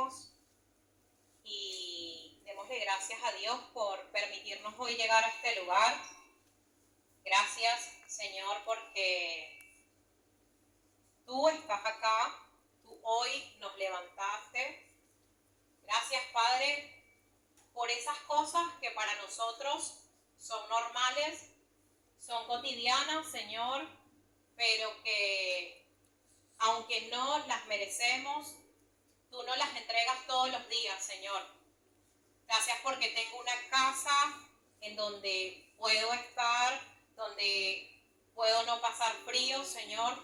oremos y démosle gracias a Dios por permitirnos hoy llegar a este lugar. Gracias, Señor, porque tú estás acá, tú hoy nos levantaste. Gracias, Padre, por esas cosas que para nosotros son normales, son cotidianas, Señor, pero que aunque no las merecemos, tú nos las entregas todos los días, Señor. Gracias porque tengo una casa en donde puedo estar, donde puedo no pasar frío, Señor.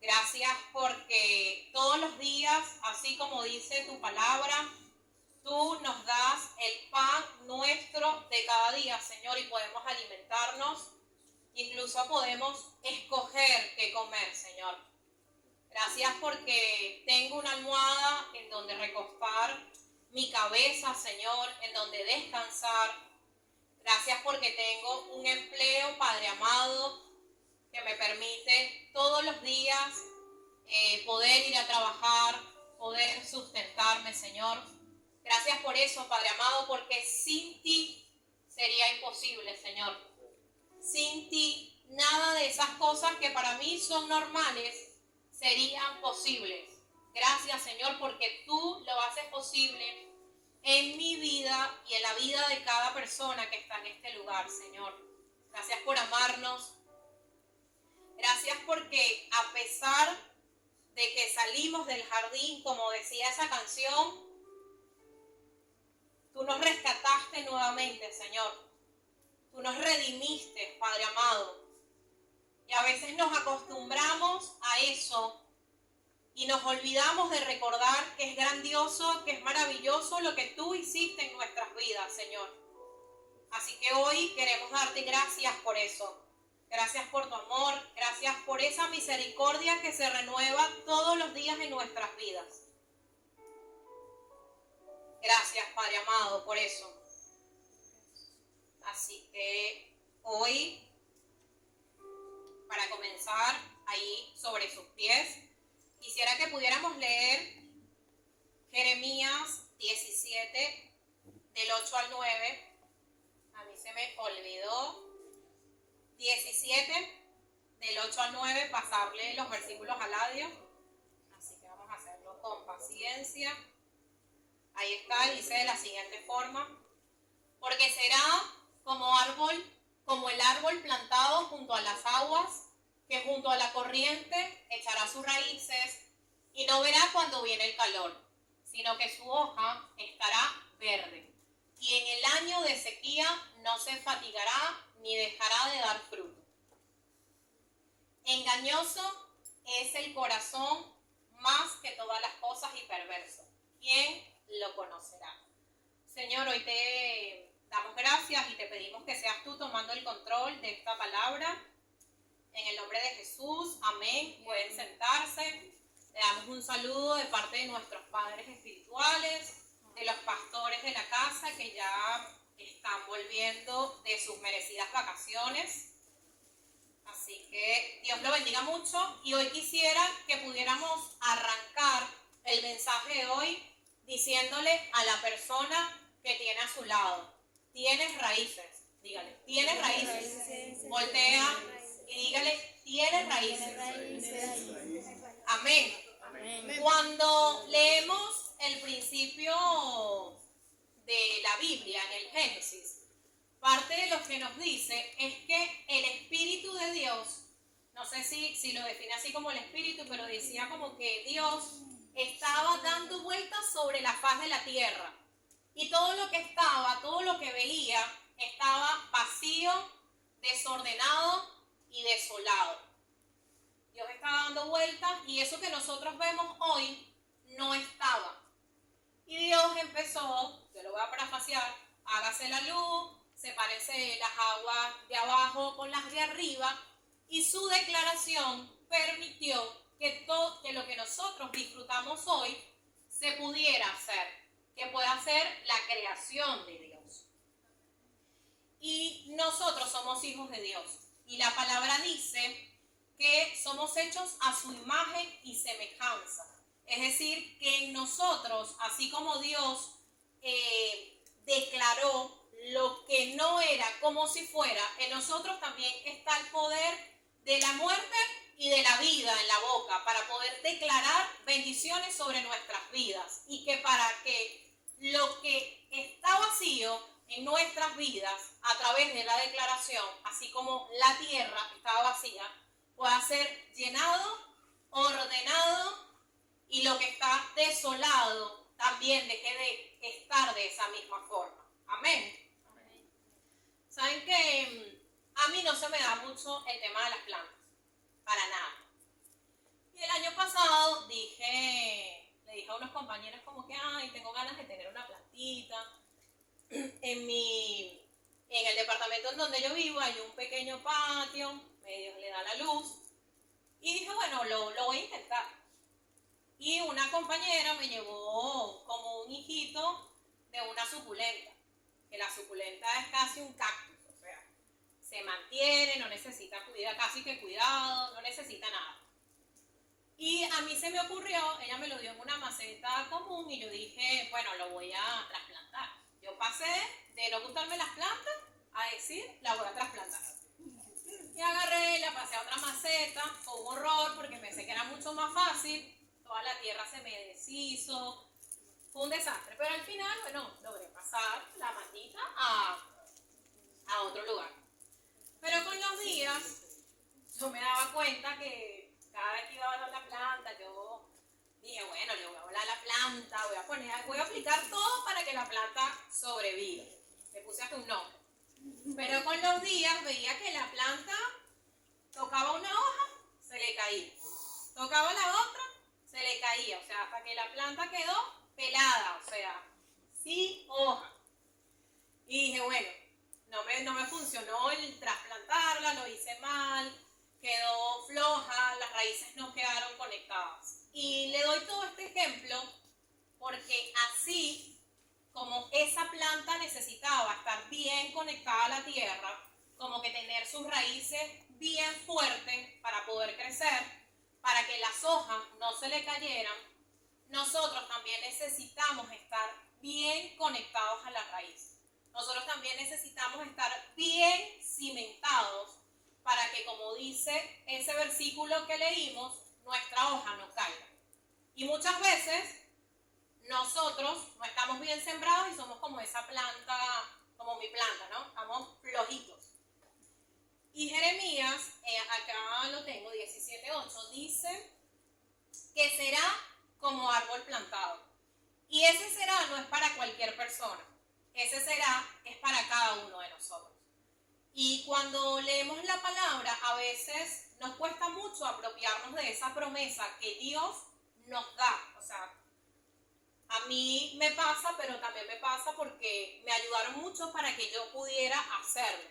Gracias porque todos los días, así como dice tu palabra, tú nos das el pan nuestro de cada día, Señor, y podemos alimentarnos. Incluso podemos escoger qué comer, Señor. Gracias porque tengo una almohada en donde recostar mi cabeza, Señor, en donde descansar. Gracias porque tengo un empleo, Padre amado, que me permite todos los días poder ir a trabajar, poder sustentarme, Señor. Gracias por eso, Padre amado, porque sin ti sería imposible, Señor. Sin ti, nada de esas cosas que para mí son normales serían posibles. Gracias, Señor, porque tú lo haces posible en mi vida y en la vida de cada persona que está en este lugar, Señor. Gracias por amarnos. Gracias porque a pesar de que salimos del jardín, como decía esa canción, tú nos rescataste nuevamente, Señor. Tú nos redimiste, Padre amado. Y a veces nos acostumbramos a eso y nos olvidamos de recordar que es grandioso, que es maravilloso lo que tú hiciste en nuestras vidas, Señor. Así que hoy queremos darte gracias por eso. Gracias por tu amor, gracias por esa misericordia que se renueva todos los días en nuestras vidas. Gracias, Padre amado, por eso. Así que hoy, para comenzar ahí sobre sus pies, quisiera que pudiéramos leer Jeremías 17, del 8 al 9. A mí se me olvidó. 17, del 8 al 9, pasarle los versículos al audio. Así que vamos a hacerlo con paciencia. Ahí está, dice de la siguiente forma: porque será como el árbol plantado junto a las aguas, que junto a la corriente echará sus raíces y no verá cuando viene el calor, sino que su hoja estará verde. Y en el año de sequía no se fatigará ni dejará de dar fruto. Engañoso es el corazón más que todas las cosas y perverso. ¿Quién lo conocerá? Señor, hoy te damos gracias y te pedimos que seas tú tomando el control de esta palabra. En el nombre de Jesús, amén. Pueden sentarse. Le damos un saludo de parte de nuestros padres espirituales, de los pastores de la casa que ya están volviendo de sus merecidas vacaciones. Así que Dios lo bendiga mucho. Y hoy quisiera que pudiéramos arrancar el mensaje de hoy diciéndole a la persona que tiene a su lado: tienes raíces. Dígale, tienes raíces. Voltea y dígale, tienes raíces. Amén. Cuando leemos el principio de la Biblia en el Génesis, parte de lo que nos dice es que el Espíritu de Dios, no sé si lo define así como el Espíritu, pero decía como que Dios estaba dando vueltas sobre la faz de la tierra. Y todo lo que veía, estaba vacío, desordenado y desolado. Dios estaba dando vueltas y eso que nosotros vemos hoy no estaba. Y Dios empezó, yo lo voy a parafasear: hágase la luz, sepárese las aguas de abajo con las de arriba, y su declaración permitió que lo que nosotros disfrutamos hoy se pudiera hacer, que pueda ser la creación de Dios. Y nosotros somos hijos de Dios. Y la palabra dice que somos hechos a su imagen y semejanza. Es decir, que en nosotros, así como Dios declaró lo que no era como si fuera, en nosotros también está el poder de la muerte y de la vida en la boca para poder declarar bendiciones sobre nuestras vidas, y que para que lo que está vacío en nuestras vidas a través de la declaración, así como la tierra estaba vacía, pueda ser llenado, ordenado, y lo que está desolado también deje de estar de esa misma forma. Amén. Amén. Saben que a mí no se me da mucho el tema de las plantas, para nada. Y el año pasado le dije a unos compañeros como que, ay, tengo ganas de tener una plantita. En el departamento en donde yo vivo hay un pequeño patio, medio le da la luz. Y dije, bueno, lo voy a intentar. Y una compañera me llevó como un hijito de una suculenta, que la suculenta es casi un cactus, o sea, se mantiene, no necesita casi que cuidado, no necesita nada. Y a mí se me ocurrió, ella me lo dio en una maceta común y yo dije, bueno, lo voy a trasplantar. Yo pasé de no gustarme las plantas a decir, la voy a trasplantar. Y agarré, la pasé a otra maceta, fue un horror porque pensé que era mucho más fácil, toda la tierra se me deshizo, fue un desastre. Pero al final, bueno, logré pasar la matita a otro lugar. Pero con los días, yo me daba cuenta que cada vez que iba a hablar la planta, yo dije, bueno, le voy a hablar a la planta, voy a aplicar todo para que la planta sobreviva. Le puse hasta un nombre. Pero con los días veía que la planta tocaba una hoja, se le caía. Tocaba la otra, se le caía. O sea, hasta que la planta quedó pelada, o sea, sin hoja. Y dije, bueno, no me funcionó el trasplantarla, lo hice mal, quedó floja, las raíces no quedaron conectadas. Y le doy todo este ejemplo porque así como esa planta necesitaba estar bien conectada a la tierra, como que tener sus raíces bien fuertes para poder crecer, para que las hojas no se le cayeran, nosotros también necesitamos estar bien conectados a la raíz. Nosotros también necesitamos estar bien cimentados para que, como dice ese versículo que leímos, nuestra hoja no caiga. Y muchas veces nosotros no estamos bien sembrados y somos como esa planta, como mi planta, ¿no? Estamos flojitos. Y Jeremías, acá lo tengo, 17:8, dice que será como árbol plantado. Y ese será no es para cualquier persona, ese será es para cada uno de nosotros. Y cuando leemos la palabra, a veces nos cuesta mucho apropiarnos de esa promesa que Dios nos da. O sea, a mí me pasa, pero también me pasa porque me ayudaron mucho para que yo pudiera hacerlo.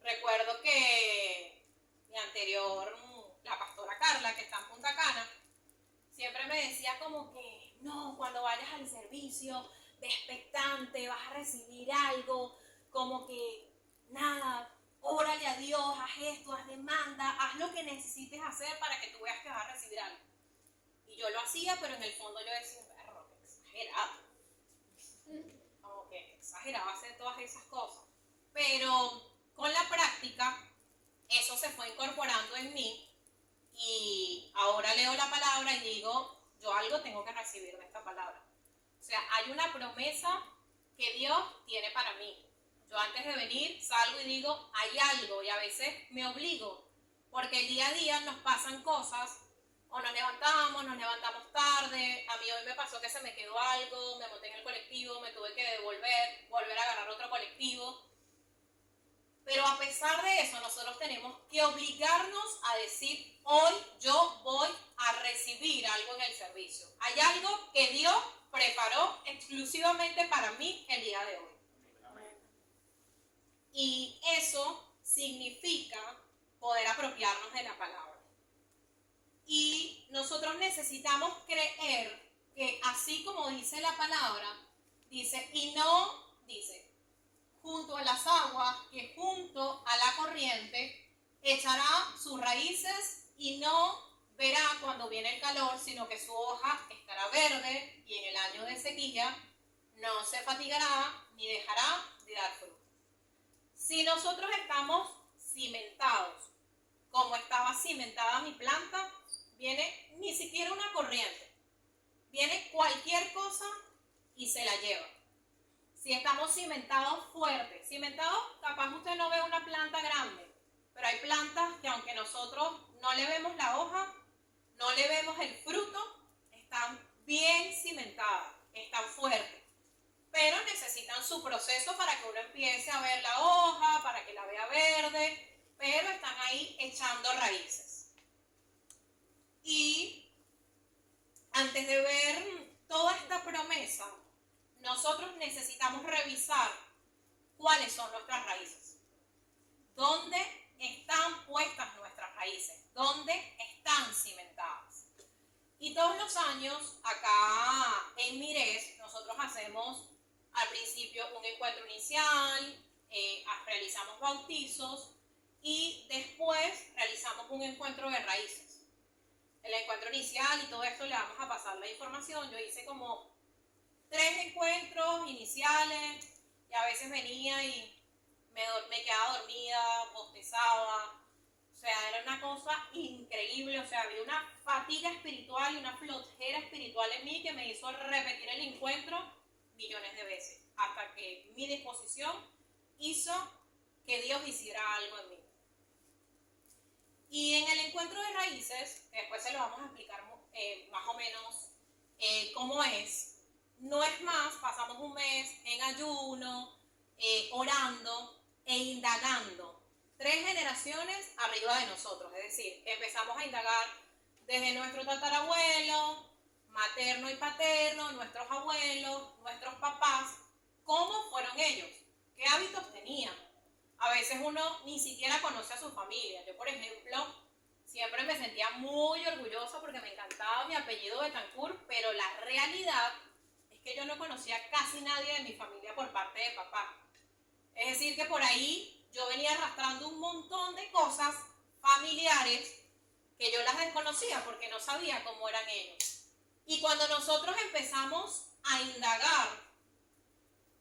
Recuerdo que mi anterior, la pastora Carla, que está en Punta Cana, siempre me decía como que, no, cuando vayas al servicio, ve expectante, vas a recibir algo, como que, nada, órale a Dios, haz esto, haz demanda, haz lo que necesites hacer para que tú veas que vas a recibir algo. Y yo lo hacía, pero en el fondo yo decía, perro, qué exagerado. Como que exageraba hacer todas esas cosas. Pero con la práctica, eso se fue incorporando en mí. Y ahora leo la palabra y digo, yo algo tengo que recibir de esta palabra. O sea, hay una promesa que Dios tiene para mí. Yo antes de venir salgo y digo, hay algo, y a veces me obligo, porque el día a día nos pasan cosas, o nos levantamos tarde. A mí hoy me pasó que se me quedó algo, me monté en el colectivo, me tuve que volver a agarrar otro colectivo. Pero a pesar de eso, nosotros tenemos que obligarnos a decir, hoy yo voy a recibir algo en el servicio. Hay algo que Dios preparó exclusivamente para mí el día de hoy. Y eso significa poder apropiarnos de la palabra. Y nosotros necesitamos creer que así como dice la palabra, dice, y no, dice, junto a las aguas, que junto a la corriente echará sus raíces y no verá cuando viene el calor, sino que su hoja estará verde y en el año de sequía no se fatigará ni dejará de dar fruto. Si nosotros estamos cimentados, como estaba cimentada mi planta, viene ni siquiera una corriente, viene cualquier cosa y se la lleva. Si estamos cimentados fuertes, cimentados, capaz usted no ve una planta grande, pero hay plantas que aunque nosotros no le vemos la hoja, no le vemos el fruto, están bien cimentadas, están fuertes, pero necesitan su proceso para que uno empiece a ver la hoja, para que la vea verde, pero están ahí echando raíces. Y antes de ver toda esta promesa, nosotros necesitamos revisar cuáles son nuestras raíces. ¿Dónde están puestas nuestras raíces? ¿Dónde están cimentadas? Y todos los años, acá en Mires, nosotros hacemos al principio un encuentro inicial, realizamos bautizos y después realizamos un encuentro de raíces. El encuentro inicial y todo esto le vamos a pasar la información. Yo hice como 3 encuentros iniciales y a veces venía y me quedaba dormida, bostezaba. O sea, era una cosa increíble. O sea, había una fatiga espiritual y una flojera espiritual en mí que me hizo repetir el encuentro millones de veces, hasta que mi disposición hizo que Dios hiciera algo en mí. Y en el encuentro de raíces, después se lo vamos a explicar más o menos cómo es. No es más, pasamos un mes en ayuno, orando e indagando 3 generaciones arriba de nosotros. Es decir, empezamos a indagar desde nuestro tatarabuelo, materno y paterno, nuestros abuelos, nuestros papás, cómo fueron ellos, qué hábitos tenían. A veces uno ni siquiera conoce a su familia. Yo, por ejemplo, siempre me sentía muy orgullosa porque me encantaba mi apellido Betancourt, pero la realidad es que yo no conocía casi nadie de mi familia por parte de papá. Es decir, que por ahí yo venía arrastrando un montón de cosas familiares que yo las desconocía porque no sabía cómo eran ellos. Y cuando nosotros empezamos a indagar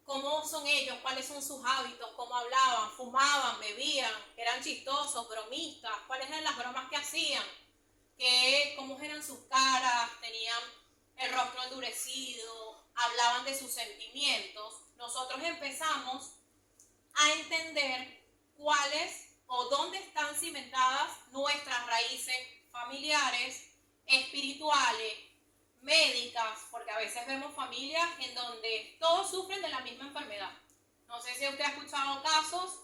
cómo son ellos, cuáles son sus hábitos, cómo hablaban, fumaban, bebían, eran chistosos, bromistas, cuáles eran las bromas que hacían, cómo eran sus caras, tenían el rostro endurecido, hablaban de sus sentimientos, nosotros empezamos a entender cuáles o dónde están cimentadas nuestras raíces familiares, espirituales, médicas, porque a veces vemos familias en donde todos sufren de la misma enfermedad. No sé si usted ha escuchado casos.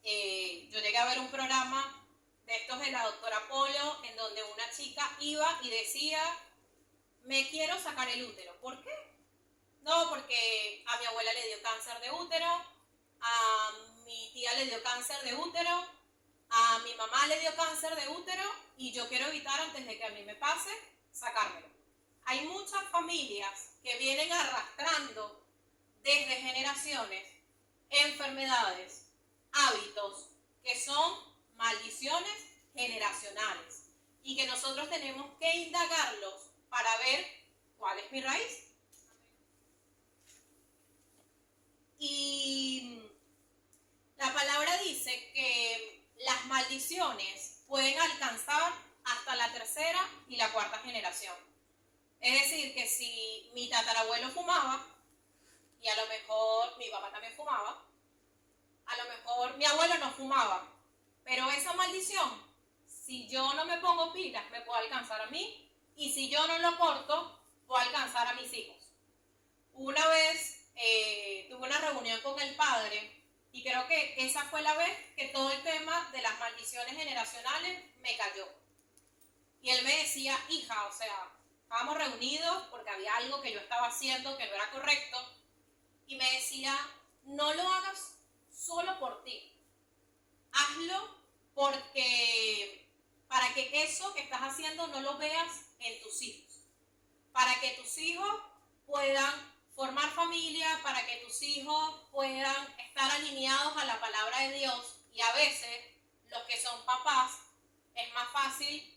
Yo llegué a ver un programa de estos de la doctora Polo, en donde una chica iba y decía, me quiero sacar el útero. ¿Por qué? No, porque a mi abuela le dio cáncer de útero, a mi tía le dio cáncer de útero, a mi mamá le dio cáncer de útero y yo quiero evitar antes de que a mí me pase sacármelo. Hay muchas familias que vienen arrastrando desde generaciones enfermedades, hábitos que son maldiciones generacionales y que nosotros tenemos que indagarlos para ver cuál es mi raíz. Y la palabra dice que las maldiciones pueden alcanzar hasta la 3ª y la 4ª generación. Es decir, que si mi tatarabuelo fumaba, y a lo mejor mi papá también fumaba, a lo mejor mi abuelo no fumaba, pero esa maldición, si yo no me pongo pilas, me puede alcanzar a mí, y si yo no lo corto, puede alcanzar a mis hijos. Una vez tuve una reunión con el padre, y creo que esa fue la vez que todo el tema de las maldiciones generacionales me cayó. Y él me decía, hija, o sea, estábamos reunidos porque había algo que yo estaba haciendo que no era correcto, y me decía, no lo hagas solo por ti, hazlo porque para que eso que estás haciendo no lo veas en tus hijos, para que tus hijos puedan formar familia, para que tus hijos puedan estar alineados a la palabra de Dios. Y a veces los que son papás es más fácil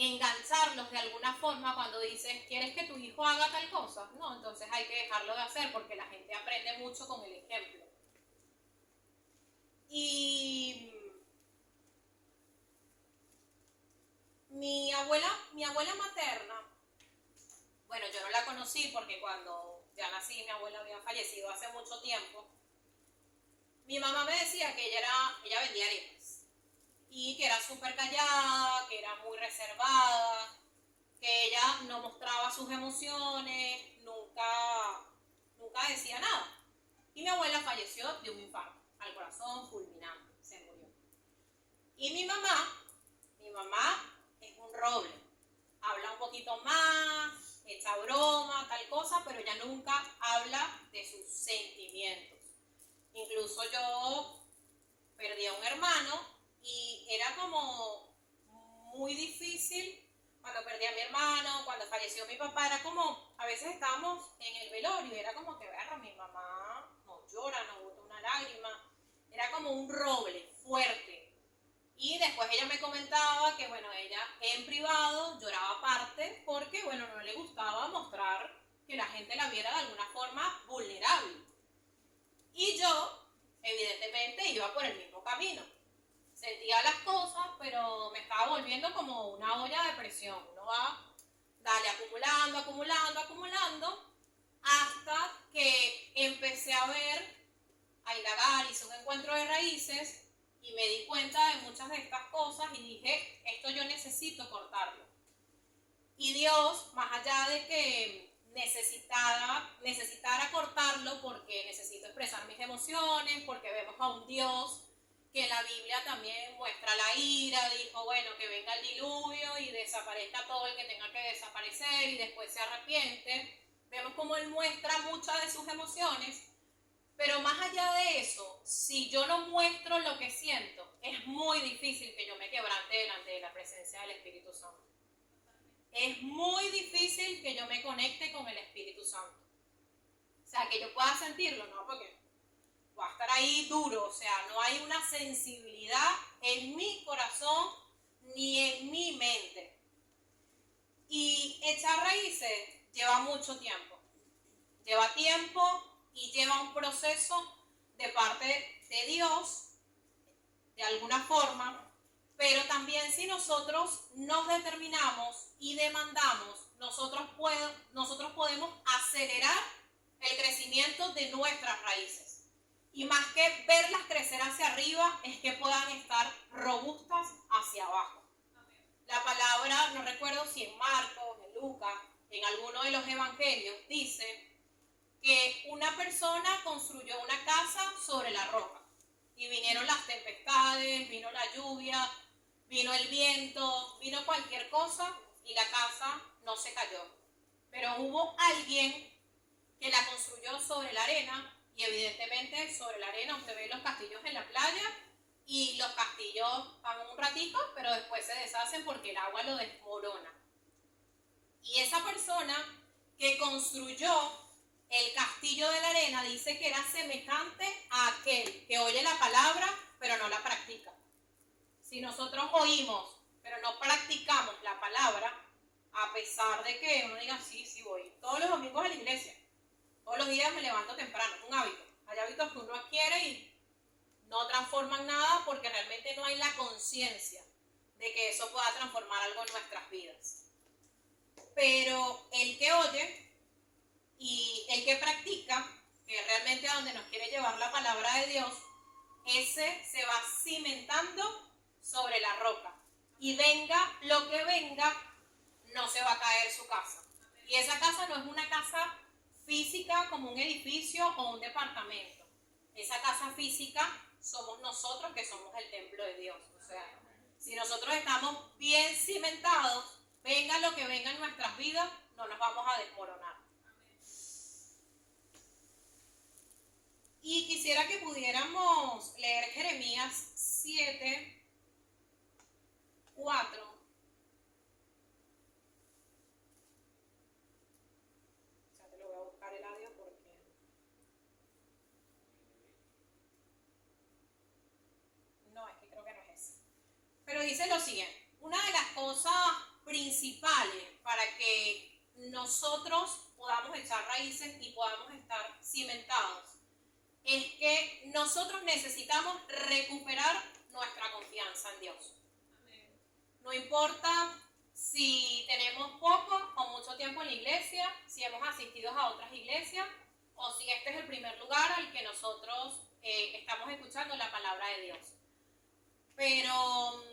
engancharlos de alguna forma cuando dices, ¿quieres que tu hijo haga tal cosa? No, entonces hay que dejarlo de hacer porque la gente aprende mucho con el ejemplo. Y mi abuela materna, bueno, yo no la conocí porque cuando ya nací mi abuela había fallecido hace mucho tiempo. Mi mamá me decía que ella vendía arepas y que era súper callada, que era muy reservada, que ella no mostraba sus emociones, nunca decía nada. Y mi abuela falleció de un infarto al corazón fulminante, se murió. Y mi mamá es un roble, habla un poquito más, echa broma, tal cosa, pero ella nunca habla de sus sentimientos. Incluso yo perdí a un hermano y era como muy difícil cuando perdí a mi hermano, cuando falleció mi papá, era como, a veces estábamos en el velorio, era como que, verlo, mi mamá no llora, no bota una lágrima, era como un roble fuerte. Y después ella me comentaba que, bueno, ella en privado lloraba aparte porque, bueno, no le gustaba mostrar que la gente la viera de alguna forma vulnerable. Y yo, evidentemente, iba por el mismo camino. Sentía las cosas, pero me estaba volviendo como una olla de presión. Uno va, dale, acumulando, hasta que empecé a indagar, hice un encuentro de raíces y me di cuenta de muchas de estas cosas y dije, esto yo necesito cortarlo. Y Dios, más allá de que necesitara cortarlo porque necesito expresar mis emociones, porque vemos a un Dios que en la Biblia también muestra la ira, dijo, bueno, que venga el diluvio y desaparezca todo el que tenga que desaparecer y después se arrepiente. Vemos cómo Él muestra muchas de sus emociones, pero más allá de eso, si yo no muestro lo que siento, es muy difícil que yo me quebrante delante de la presencia del Espíritu Santo. Es muy difícil que yo me conecte con el Espíritu Santo. O sea, que yo pueda sentirlo, ¿no? Porque va a estar ahí duro, o sea, no hay una sensibilidad en mi corazón ni en mi mente. Y echar raíces lleva mucho tiempo. Lleva tiempo y lleva un proceso de parte de Dios, de alguna forma, pero también si nosotros nos determinamos y demandamos, nosotros podemos acelerar el crecimiento de nuestras raíces. Y más que verlas crecer hacia arriba, es que puedan estar robustas hacia abajo. La palabra, no recuerdo si en Marcos, en Lucas, en alguno de los evangelios, dice que una persona construyó una casa sobre la roca. Y vinieron las tempestades, vino la lluvia, vino el viento, vino cualquier cosa y la casa no se cayó. Pero hubo alguien que la construyó sobre la arena y evidentemente sobre la arena usted ve los castillos en la playa y los castillos van un ratito, pero después se deshacen porque el agua lo desmorona. Y esa persona que construyó el castillo de la arena dice que era semejante a aquel que oye la palabra pero no la practica. Si nosotros oímos pero no practicamos la palabra, a pesar de que uno diga sí voy todos los domingos a la iglesia, todos los días me levanto temprano, es un hábito. Hay hábitos que uno adquiere y no transforman nada porque realmente no hay la conciencia de que eso pueda transformar algo en nuestras vidas. Pero el que oye y el que practica, que realmente a donde nos quiere llevar la palabra de Dios, ese se va cimentando sobre la roca. Y venga lo que venga, no se va a caer su casa. Y esa casa no es una casa física como un edificio o un departamento. Esa casa física somos nosotros que somos el templo de Dios. O sea, si nosotros estamos bien cimentados, venga lo que venga en nuestras vidas, no nos vamos a desmoronar. Y quisiera que pudiéramos leer Jeremías 7, 4. Ya te lo voy a buscar el audio porque... No, es que creo que no es ese. Pero dice lo siguiente. Una de las cosas principales para que nosotros podamos echar raíces y podamos estar cimentados es que nosotros necesitamos recuperar nuestra confianza en Dios. No importa si tenemos poco o mucho tiempo en la iglesia, si hemos asistido a otras iglesias o si este es el primer lugar al que nosotros estamos escuchando la palabra de Dios. Pero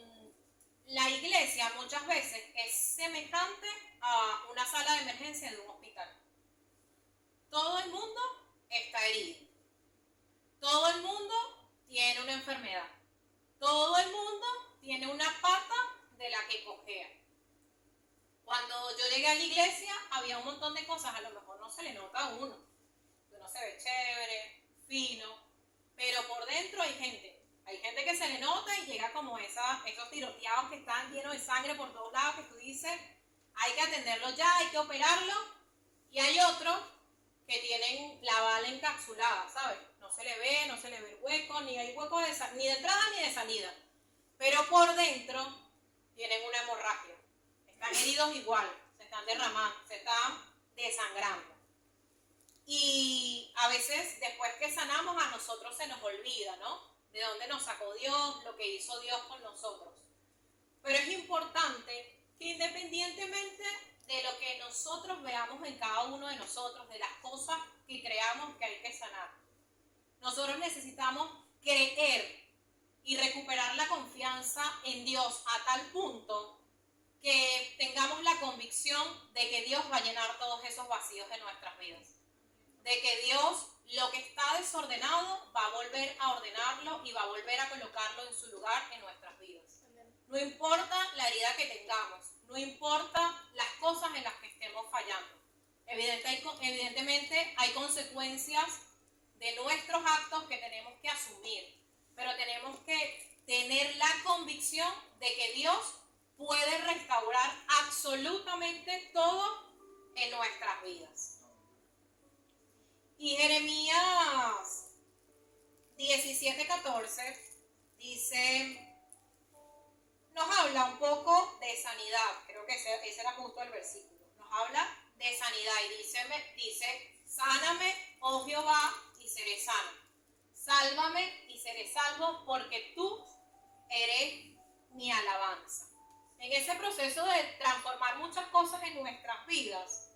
la iglesia muchas veces es semejante a una sala de emergencia de un hospital. Todo el mundo está herido. Todo el mundo tiene una enfermedad. Todo el mundo tiene una pata de la que cojea. Cuando yo llegué a la iglesia había un montón de cosas, a lo mejor no se le nota a uno. Uno se ve chévere, fino, pero por dentro hay gente que se le nota y llega como esos tiroteados que están llenos de sangre por todos lados, que tú dices, hay que atenderlo ya, hay que operarlo. Y hay otros que tienen la bala encapsulada, ¿sabes? No se le ve el hueco, ni hay hueco ni de entrada ni de salida. Pero por dentro tienen una hemorragia. Están heridos igual, se están derramando, se están desangrando. Y a veces, después que sanamos, a nosotros se nos olvida, ¿no? De dónde nos sacó Dios, lo que hizo Dios con nosotros. Pero es importante que independientemente de lo que nosotros veamos en cada uno de nosotros, de las cosas que creamos que hay que sanar, nosotros necesitamos creer y recuperar la confianza en Dios a tal punto que tengamos la convicción de que Dios va a llenar todos esos vacíos de nuestras vidas. De que Dios, lo que está desordenado, va a volver a ordenarlo y va a volver a colocarlo en su lugar en nuestras vidas. No importa la herida que tengamos, no importa las cosas en las que estemos fallando. Evidentemente hay consecuencias de nuestros actos que tenemos que asumir, pero tenemos que tener la convicción de que Dios puede restaurar absolutamente todo en nuestras vidas. Y Jeremías 17:14 dice, nos habla un poco de sanidad, creo que ese era justo el versículo, nos habla de sanidad y dice, sáname, oh Jehová, y seré sano, sálvame y seré salvo, porque tú eres mi alabanza. En ese proceso de transformar muchas cosas en nuestras vidas,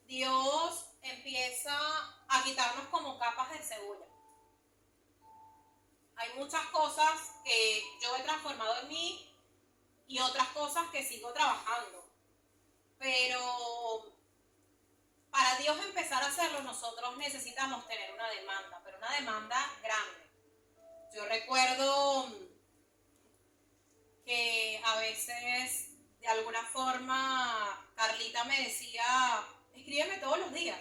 Dios empieza a quitarnos como capas de cebolla. Hay muchas cosas que yo he transformado en mí y otras cosas que sigo trabajando. Pero para Dios empezar a hacerlo, nosotros necesitamos tener una demanda, pero una demanda grande. Yo recuerdo que a veces, de alguna forma, Carlita me decía, escríbeme todos los días.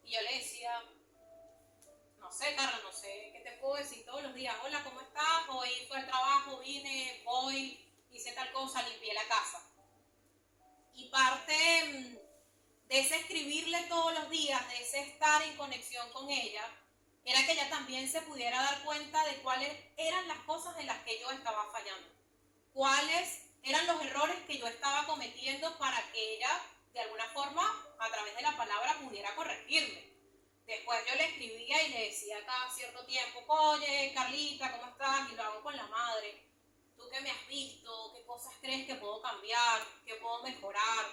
Y yo le decía, no sé, Carla, no sé, ¿qué te puedo decir todos los días? Hola, ¿cómo estás? Hoy fue al trabajo, vine, voy, hice tal cosa, limpié la casa. Y parte de ese escribirle todos los días, de ese estar en conexión con ella, era que ella también se pudiera dar cuenta de cuáles eran las cosas en las que yo estaba fallando. Cuáles eran los errores que yo estaba cometiendo para que ella, de alguna forma, a través de la palabra, pudiera corregirme. Después yo le escribía y le decía cada cierto tiempo, oye, Carlita, ¿cómo estás? Y lo hago con la madre. ¿Tú qué me has visto? ¿Qué cosas crees que puedo cambiar? ¿Qué puedo mejorar?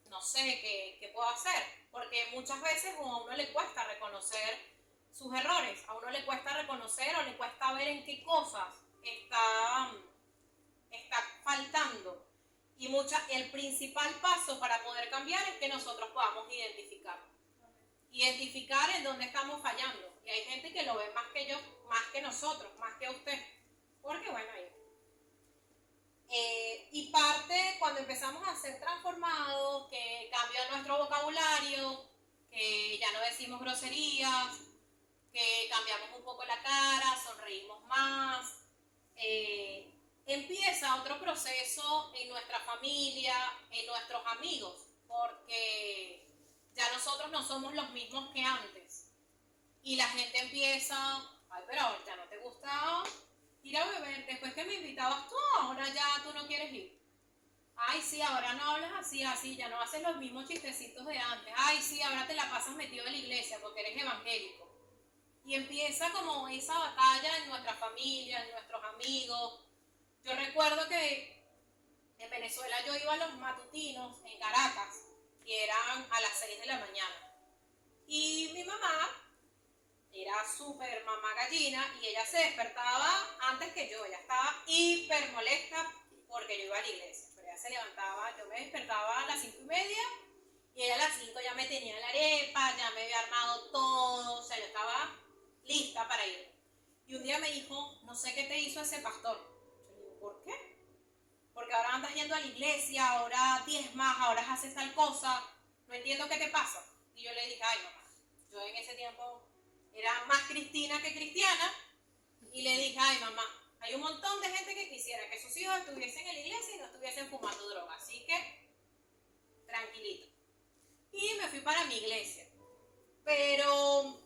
No sé, ¿qué puedo hacer? Porque muchas veces a uno le cuesta reconocer sus errores, a uno le cuesta reconocer o le cuesta ver en qué cosas está faltando. Y el principal paso para poder cambiar es que nosotros podamos identificar en dónde estamos fallando. Y hay gente que lo ve más que yo, más que nosotros, más que usted. Porque bueno, y parte cuando empezamos a ser transformados, que cambia nuestro vocabulario, que ya no decimos groserías, que cambiamos un poco la cara, sonreímos más, empieza otro proceso en nuestra familia, en nuestros amigos, porque ya nosotros no somos los mismos que antes. Y la gente empieza, ay, pero ya no te gusta ir a beber, después que me invitabas tú, ahora ya tú no quieres ir. Ay, sí, ahora no hablas así, ya no haces los mismos chistecitos de antes. Ay, sí, ahora te la pasas metido en la iglesia porque eres evangélico. Y empieza como esa batalla en nuestra familia, en nuestros amigos. Yo recuerdo que en Venezuela yo iba a los matutinos en Caracas y eran a las 6 de la mañana. Y mi mamá era súper mamá gallina y ella se despertaba antes que yo. Ella estaba hiper molesta porque yo iba a la iglesia. Pero ella se levantaba, yo me despertaba a las 5:30 y ella a las 5 ya me tenía la arepa, ya me había armado todo, o sea, yo estaba lista para ir. Y un día me dijo, no sé qué te hizo ese pastor. Yo le digo, ¿por qué? Porque ahora andas yendo a la iglesia, ahora diezmas, ahora haces tal cosa, no entiendo qué te pasa. Y yo le dije, ay mamá, yo en ese tiempo era más cristina que cristiana, y le dije, ay mamá, hay un montón de gente que quisiera que sus hijos estuviesen en la iglesia y no estuviesen fumando droga, así que tranquilito. Y me fui para mi iglesia. Pero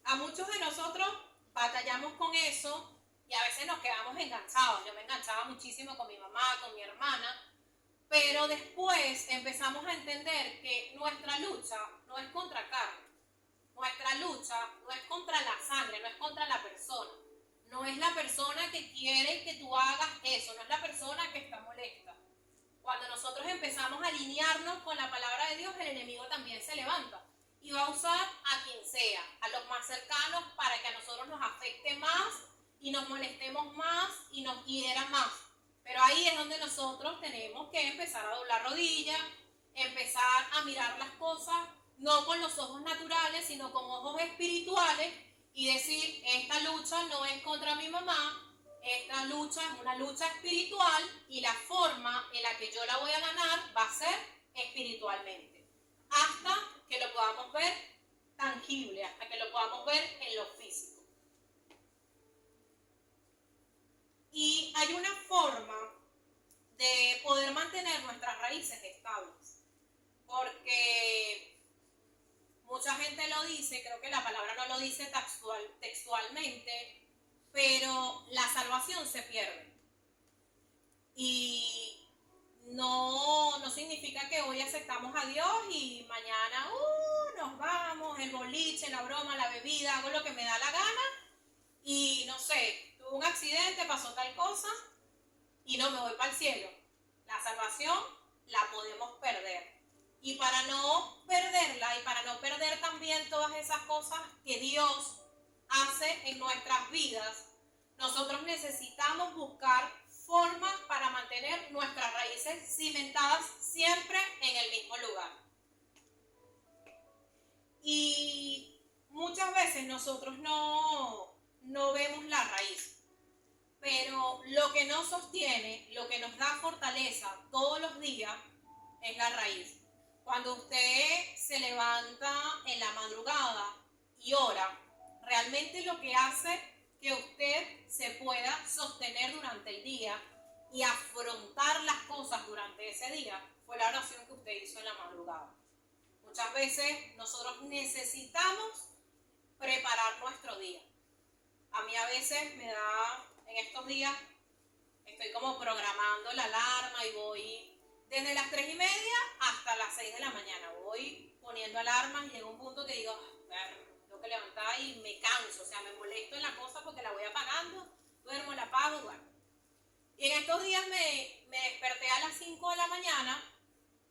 a muchos de nosotros batallamos con eso y a veces nos quedamos enganchados. Yo me enganchaba muchísimo con mi mamá, con mi hermana, pero después empezamos a entender que nuestra lucha no es contra carne, nuestra lucha no es contra la sangre, no es contra la persona, no es la persona que quiere que tú hagas eso, no es la persona que está molesta. Cuando nosotros empezamos a alinearnos con la palabra de Dios, el enemigo también se levanta y va a usar a quien sea, a los más cercanos, para que a nosotros nos afecte más y nos molestemos más y nos hiera más. Pero ahí es donde nosotros tenemos que empezar a doblar rodillas, empezar a mirar las cosas no con los ojos naturales, sino con ojos espirituales y decir, esta lucha no es contra mi mamá, esta lucha es una lucha espiritual y la forma en la que yo la voy a ganar va a ser espiritualmente. Hasta que lo podamos ver tangible, hasta que lo podamos ver en lo físico. Y hay una forma de poder mantener nuestras raíces estables. Porque mucha gente lo dice, creo que la palabra no lo dice textualmente, pero la salvación se pierde. Y no significa que hoy aceptamos a Dios y mañana nos vamos, el boliche, la broma, la bebida, hago lo que me da la gana y no sé, tuve un accidente, pasó tal cosa y no me voy para el cielo. La salvación la podemos perder. Y para no perderla y para no perder también todas esas cosas que Dios hace en nuestras vidas, nosotros necesitamos buscar formas para mantener nuestras raíces cimentadas siempre en el mismo lugar. Y muchas veces nosotros no vemos la raíz, pero lo que nos sostiene, lo que nos da fortaleza todos los días es la raíz. Cuando usted se levanta en la madrugada y ora, realmente lo que hace que usted se pueda sostener durante el día y afrontar las cosas durante ese día fue la oración que usted hizo en la madrugada. Muchas veces nosotros necesitamos preparar nuestro día. A mí a veces me da, en estos días, estoy como programando la alarma y voy desde las 3:30 hasta las 6 de la mañana. Voy poniendo alarmas y llega un punto que digo, tengo que levantar y me canso, o sea, me molesto en la cosa porque la voy apagando, duermo, la apago, bueno. Y en estos días me desperté a las 5 de la mañana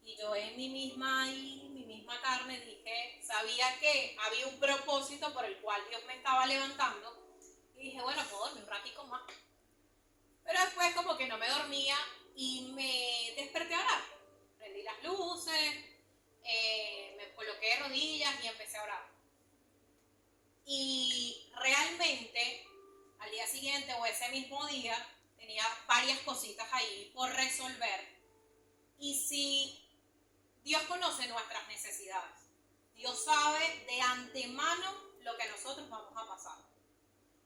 y yo en mi misma carne dije, sabía que había un propósito por el cual Dios me estaba levantando y dije, bueno, puedo dormir un ratico más. Pero después como que no me dormía y me desperté a orar. Prendí las luces, me coloqué de rodillas y empecé a orar. Y realmente al día siguiente o ese mismo día tenía varias cositas ahí por resolver. Y si Dios conoce nuestras necesidades, Dios sabe de antemano lo que nosotros vamos a pasar.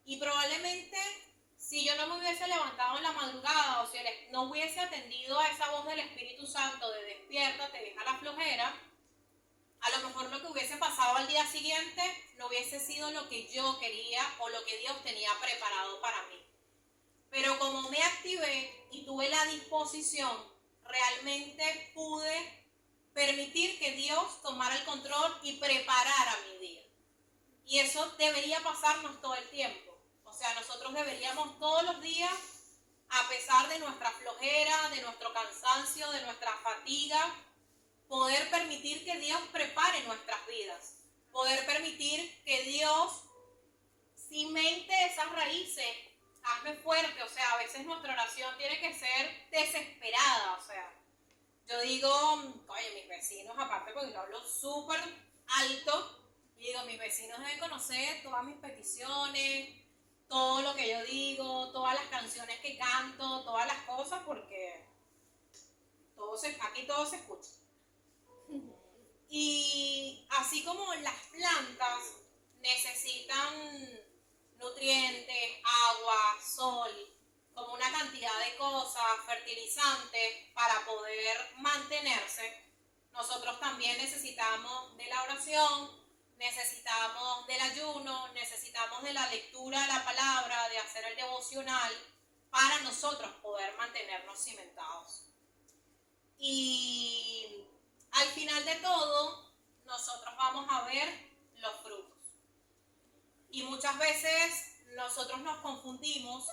Y probablemente si yo no me hubiese levantado en la madrugada o si no hubiese atendido a esa voz del Espíritu Santo de despiértate, deja la flojera, a lo mejor lo que hubiese pasado al día siguiente no hubiese sido lo que yo quería o lo que Dios tenía preparado para mí. Pero como me activé y tuve la disposición, realmente pude permitir que Dios tomara el control y preparara mi día. Y eso debería pasarnos todo el tiempo. O sea, nosotros deberíamos todos los días, a pesar de nuestra flojera, de nuestro cansancio, de nuestra fatiga, poder permitir que Dios prepare nuestras vidas. Poder permitir que Dios cimente esas raíces, hazme fuerte. O sea, a veces nuestra oración tiene que ser desesperada. O sea, yo digo, oye, mis vecinos, aparte porque yo hablo súper alto, y digo, mis vecinos deben conocer todas mis peticiones, todo lo que yo digo, todas las canciones que canto, todas las cosas, porque aquí todo se escucha. Y así como las plantas necesitan nutrientes, agua, sol, como una cantidad de cosas, fertilizantes para poder mantenerse, nosotros también necesitamos de la oración, necesitamos del ayuno, necesitamos de la lectura de la palabra, de hacer el devocional, para nosotros poder mantenernos cimentados. Y al final de todo, nosotros vamos a ver los frutos. Y muchas veces nosotros nos confundimos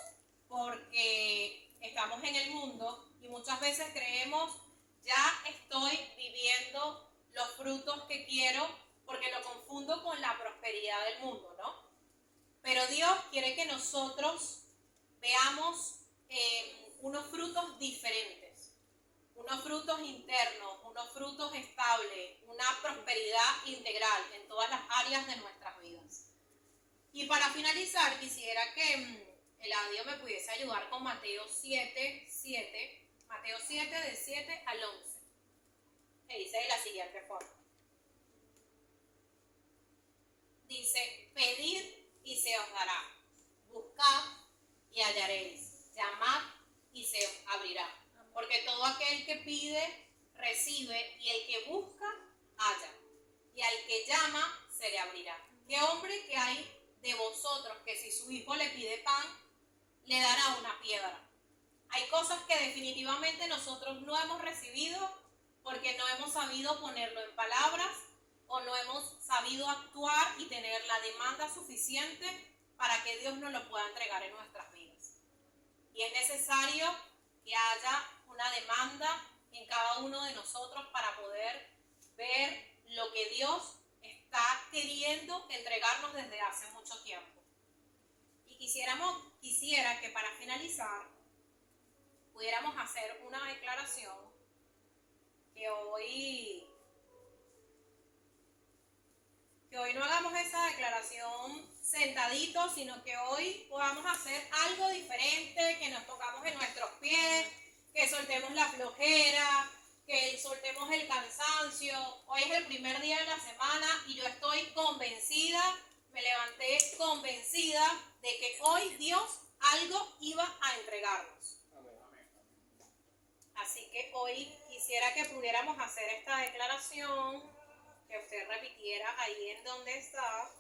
porque estamos en el mundo y muchas veces creemos, ya estoy viviendo los frutos que quiero, porque lo confundo con la prosperidad del mundo, ¿no? Pero Dios quiere que nosotros veamos unos frutos diferentes, unos frutos internos, unos frutos estables, una prosperidad integral en todas las áreas de nuestras vidas. Y para finalizar, quisiera que Eladio me pudiese ayudar con Mateo 7, Mateo 7 del 7 al 11, que dice de la siguiente forma. Dice, pedid y se os dará, buscad y hallaréis, llamad y se os abrirá. Porque todo aquel que pide, recibe, y el que busca, halla. Y al que llama, se le abrirá. ¿Qué hombre que hay de vosotros que si su hijo le pide pan, le dará una piedra? Hay cosas que definitivamente nosotros no hemos recibido porque no hemos sabido ponerlo en palabras, o no hemos sabido actuar y tener la demanda suficiente para que Dios nos lo pueda entregar en nuestras vidas. Y es necesario que haya una demanda en cada uno de nosotros para poder ver lo que Dios está queriendo entregarnos desde hace mucho tiempo. Y quisiera que para finalizar pudiéramos hacer una declaración que hoy no hagamos esa declaración sentaditos, sino que hoy podamos hacer algo diferente, que nos tocamos en nuestros pies, que soltemos la flojera, que soltemos el cansancio. Hoy es el primer día de la semana y yo estoy convencida, me levanté convencida de que hoy Dios algo iba a entregarnos. Así que hoy quisiera que pudiéramos hacer esta declaración, que usted repitiera ahí en donde está.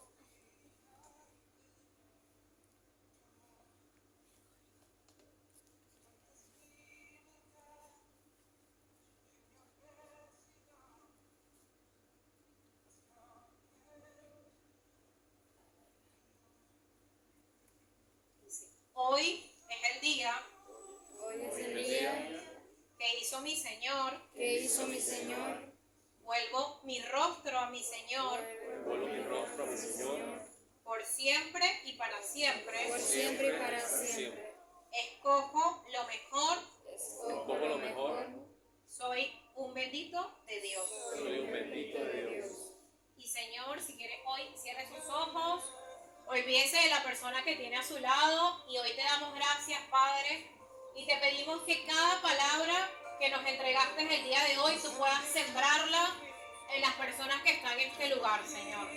Hoy es el día que hizo mi Señor. Vuelvo mi rostro a mi Señor. Por siempre y para siempre. Escojo lo mejor. Soy un bendito de Dios. Y Señor, si quiere hoy, cierre sus ojos. Olvídese de la persona que tiene a su lado y hoy te damos gracias, Padre, y te pedimos que cada palabra que nos entregaste el día de hoy tú puedas sembrarla en las personas que están en este lugar, Señor.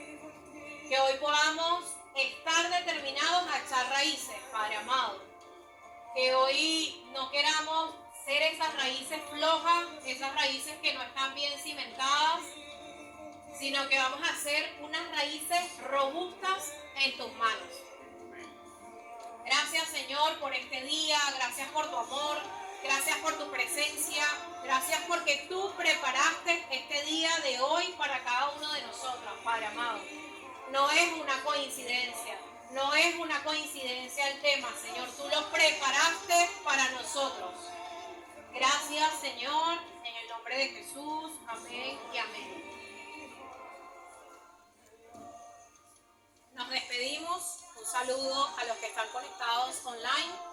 Que hoy podamos estar determinados a echar raíces, Padre amado. Que hoy no queramos ser esas raíces flojas, esas raíces que no están bien cimentadas, sino que vamos a ser unas raíces robustas en tus manos. Gracias, Señor, por este día, gracias por tu amor, Gracias por tu presencia. Gracias porque tú preparaste este día de hoy para cada uno de nosotros, Padre amado. No es una coincidencia. No es una coincidencia el tema, Señor. Tú lo preparaste para nosotros. Gracias, Señor. En el nombre de Jesús. Amén y amén. Nos despedimos. Un saludo a los que están conectados online.